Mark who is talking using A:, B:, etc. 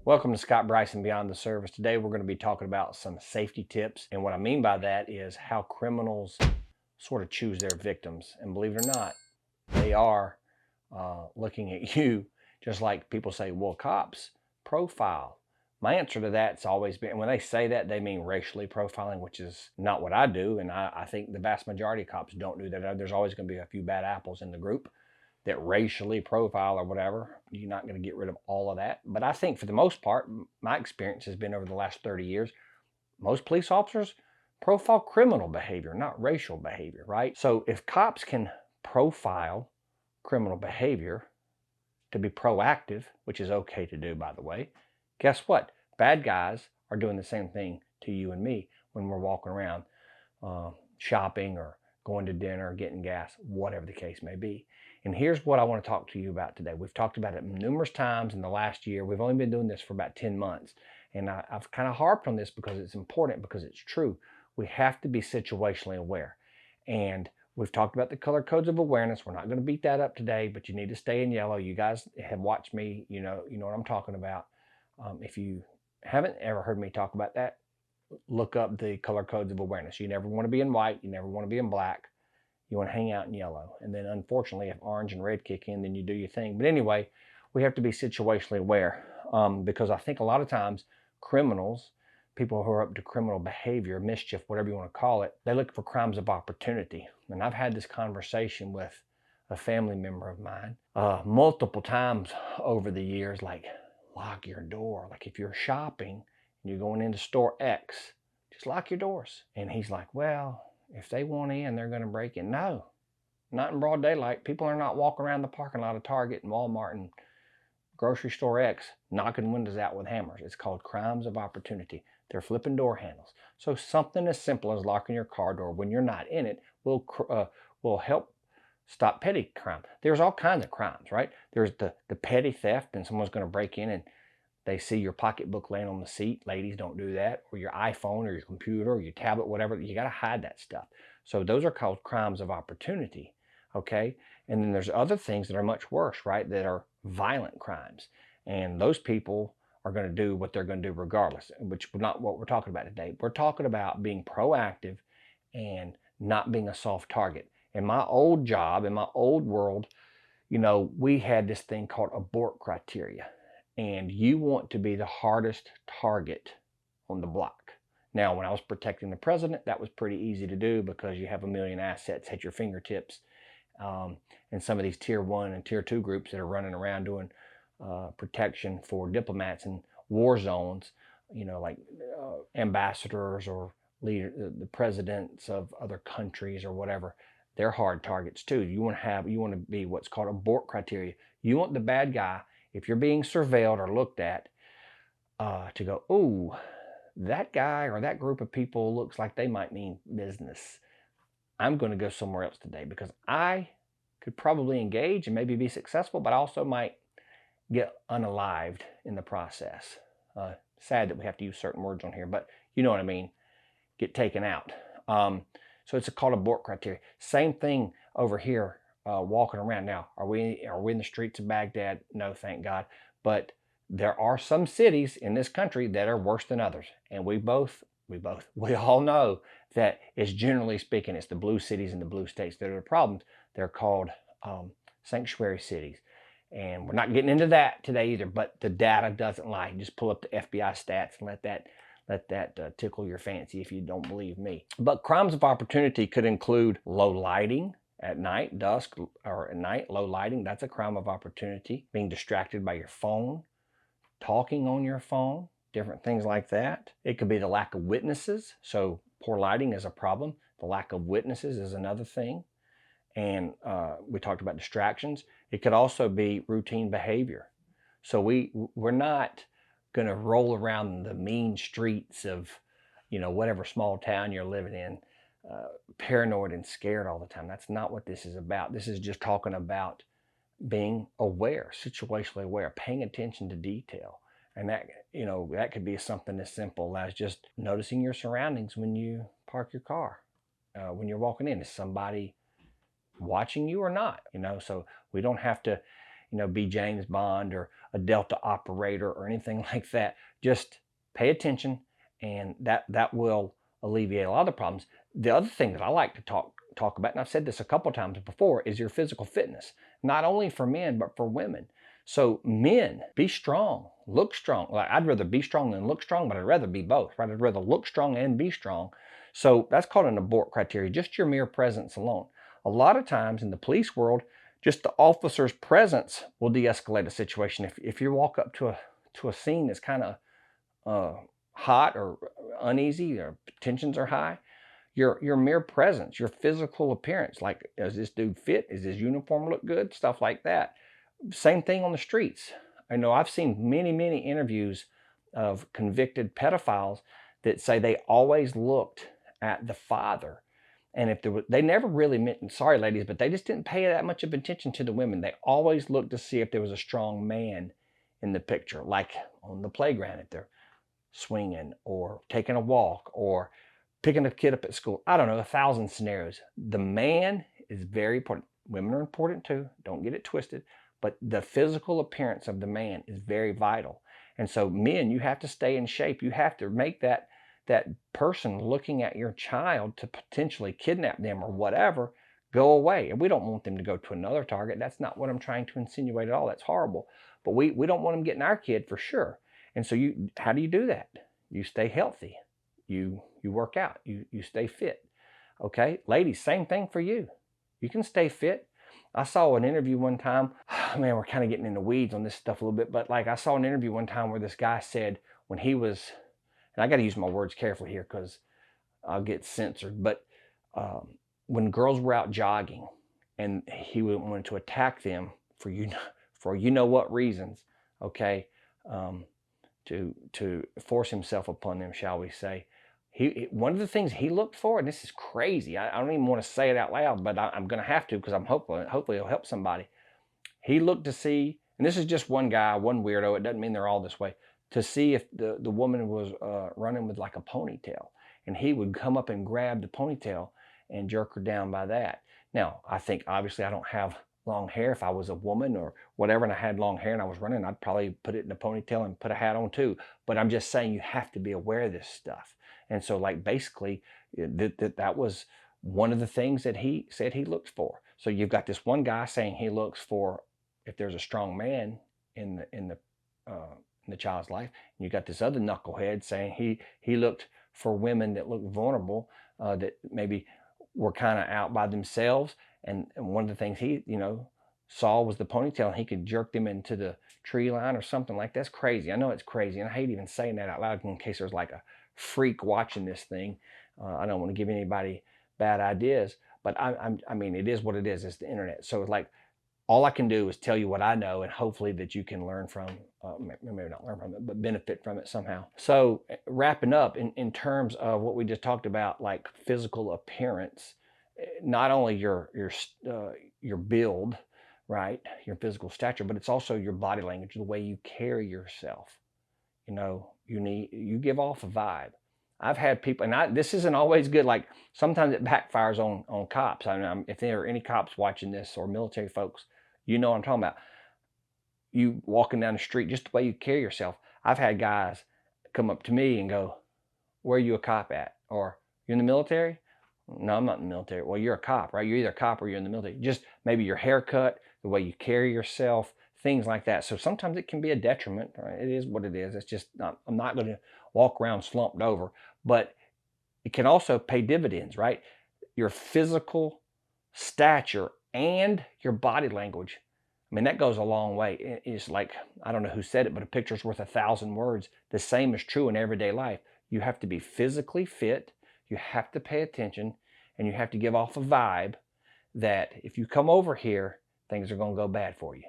A: Welcome to Scott Bryson Beyond the Service. Today we're going to be talking about some safety tips. And what I mean by that is how criminals sort of choose their victims. And believe it or not, they are looking at you just like people say, well, cops profile. My answer to that's always been, when they say that, they mean racially profiling, which is not what I do. And I think the vast majority of cops don't do that. There's always going to be a few bad apples in the group that racially profile or whatever. You're not going to get rid of all of that. But I think for the most part, my experience has been over the last 30 years, most police officers profile criminal behavior, not racial behavior, right? So if cops can profile criminal behavior to be proactive, which is okay to do, by the way, guess what? Bad guys are doing the same thing to you and me when we're walking around shopping or going to dinner, getting gas, whatever the case may be. And here's what I want to talk to you about today. We've talked about it numerous times in the last year. We've only been doing this for about 10 months. And I've kind of harped on this because it's important, because it's true. We have to be situationally aware. And we've talked about the color codes of awareness. We're not going to beat that up today, but you need to stay in yellow. You guys have watched me, you know what I'm talking about. If you haven't ever heard me talk about that, look up the color codes of awareness. You never want to be in white. You never want to be in black. You want to hang out in yellow. And then unfortunately, if orange and red kick in, then you do your thing. But anyway, we have to be situationally aware because I think a lot of times criminals, people who are up to criminal behavior, mischief, whatever you want to call it, they look for crimes of opportunity. And I've had this conversation with a family member of mine multiple times over the years, like, lock your door. Like if you're shopping and you're going into store X, just lock your doors. And he's like, well, if they want in, they're going to break in. No, not in broad daylight. People are not walking around the parking lot of Target and Walmart and grocery store X knocking windows out with hammers. It's called crimes of opportunity. They're flipping door handles. So something as simple as locking your car door when you're not in it will help stop petty crime. There's all kinds of crimes, right? There's the petty theft, and someone's going to break in and they see your pocketbook laying on the seat. Ladies, don't do that. Or your iPhone or your computer or your tablet, whatever. You got to hide that stuff. So those are called crimes of opportunity, okay? And then there's other things that are much worse, right, that are violent crimes. And those people are going to do what they're going to do regardless, which is not what we're talking about today. We're talking about being proactive and not being a soft target. In my old job, in my old world, we had this thing called abort criteria. And you want to be the hardest target on the block. Now, when I was protecting the president, that was pretty easy to do because you have a million assets at your fingertips. And some of these tier 1 and tier 2 groups that are running around doing protection for diplomats in war zones, like ambassadors or the presidents of other countries or whatever, they're hard targets too. You want to be what's called abort criteria. You want the bad guy, if you're being surveilled or looked at, to go, oh, that guy or that group of people looks like they might mean business. I'm going to go somewhere else today because I could probably engage and maybe be successful, but I also might get unalived in the process. Sad that we have to use certain words on here, but you know what I mean. Get taken out. So it's called abort criteria. Same thing over here. Walking around now, are we in the streets of Baghdad? No, thank God. But there are some cities in this country that are worse than others, and we all know that it's generally speaking, it's the blue cities and the blue states that are the problems. They're called sanctuary cities, and we're not getting into that today either. But the data doesn't lie. Just pull up the FBI stats and let that tickle your fancy if you don't believe me. But crimes of opportunity could include low lighting. At night, dusk, or at night, low lighting, that's a crime of opportunity. Being distracted by your phone, talking on your phone, different things like that. It could be the lack of witnesses. So poor lighting is a problem. The lack of witnesses is another thing. And we talked about distractions. It could also be routine behavior. So we're not going to roll around the mean streets of, whatever small town you're living in, paranoid and scared all the time. That's not what this is about. This is just talking about being aware, situationally aware, paying attention to detail. And that could be something as simple as just noticing your surroundings when you park your car, when you're walking in. Is somebody watching you or not? So we don't have to, be James Bond or a Delta operator or anything like that. Just pay attention, and that will alleviate a lot of the problems. The other thing that I like to talk about, and I've said this a couple times before, is your physical fitness, not only for men but for women. So men, be strong, look strong. Like, I'd rather be strong than look strong, but I'd rather be both. Right? I'd rather look strong and be strong. So that's called an abort criteria, just your mere presence alone. A lot of times in the police world, just the officer's presence will de-escalate a situation. If you walk up to a scene that's kind of hot or uneasy, or tensions are high, your mere presence, your physical appearance, like, is this dude fit? Is his uniform look good? Stuff like that. Same thing on the streets. I know I've seen many interviews of convicted pedophiles that say they always looked at the father. And if there was, they never really meant, sorry ladies, but they just didn't pay that much of attention to the women. They always looked to see if there was a strong man in the picture, like on the playground, if they're swinging or taking a walk or picking a kid up at school. I don't know, 1,000 scenarios. The man is very important. Women are important too. Don't get it twisted. But the physical appearance of the man is very vital. And so men, you have to stay in shape. You have to make that person looking at your child to potentially kidnap them or whatever go away. And we don't want them to go to another target. That's not what I'm trying to insinuate at all. That's horrible. But we don't want them getting our kid for sure. And so how do you do that? You stay healthy. You work out. You stay fit. Okay? Ladies, same thing for you. You can stay fit. I saw an interview one time. Man, we're kind of getting in the weeds on this stuff a little bit, but like, I saw an interview one time where this guy said when he was, and I got to use my words carefully here because I'll get censored, but when girls were out jogging and he wanted to attack them for what reasons, okay, to force himself upon them, shall we say. One of the things he looked for, and this is crazy, I don't even want to say it out loud, but I'm going to have to because I'm hopefully it'll help somebody. He looked to see, and this is just one guy, one weirdo, it doesn't mean they're all this way, to see if the woman was running with like a ponytail. And he would come up and grab the ponytail and jerk her down by that. Now, I think obviously I don't have long hair. If I was a woman or whatever and I had long hair and I was running, I'd probably put it in a ponytail and put a hat on too. But I'm just saying you have to be aware of this stuff. And so like basically that was one of the things that he said he looked for. So you've got this one guy saying he looks for if there's a strong man in the child's life. And you got this other knucklehead saying he looked for women that looked vulnerable, that maybe were kind of out by themselves. And one of the things he, saw was the ponytail, and he could jerk them into the tree line or something like that. That's crazy. I know it's crazy, and I hate even saying that out loud in case there's like a freak watching this thing. I don't want to give anybody bad ideas, but I mean, it is what it is. It's the internet. So it's like, all I can do is tell you what I know, and hopefully that you can learn from, maybe not learn from it, but benefit from it somehow. So wrapping up in terms of what we just talked about, like physical appearance, not only your build, right, your physical stature, but it's also your body language, the way you carry yourself. You give off a vibe. I've had people, and this isn't always good. Like sometimes it backfires on cops. I mean, if there are any cops watching this or military folks, you know what I'm talking about. You walking down the street, just the way you carry yourself. I've had guys come up to me and go, "Where are you a cop at?" Or, "You in the military?" "No, I'm not in the military." "Well, you're a cop, right? You're either a cop or you're in the military." Just maybe your haircut, the way you carry yourself, things like that. So sometimes it can be a detriment. Right? It is what it is. It's just not, I'm not going to walk around slumped over, but it can also pay dividends, right? Your physical stature and your body language. I mean, that goes a long way. It's like, I don't know who said it, but a picture's worth 1,000 words. The same is true in everyday life. You have to be physically fit, you have to pay attention, and you have to give off a vibe that if you come over here, things are going to go bad for you.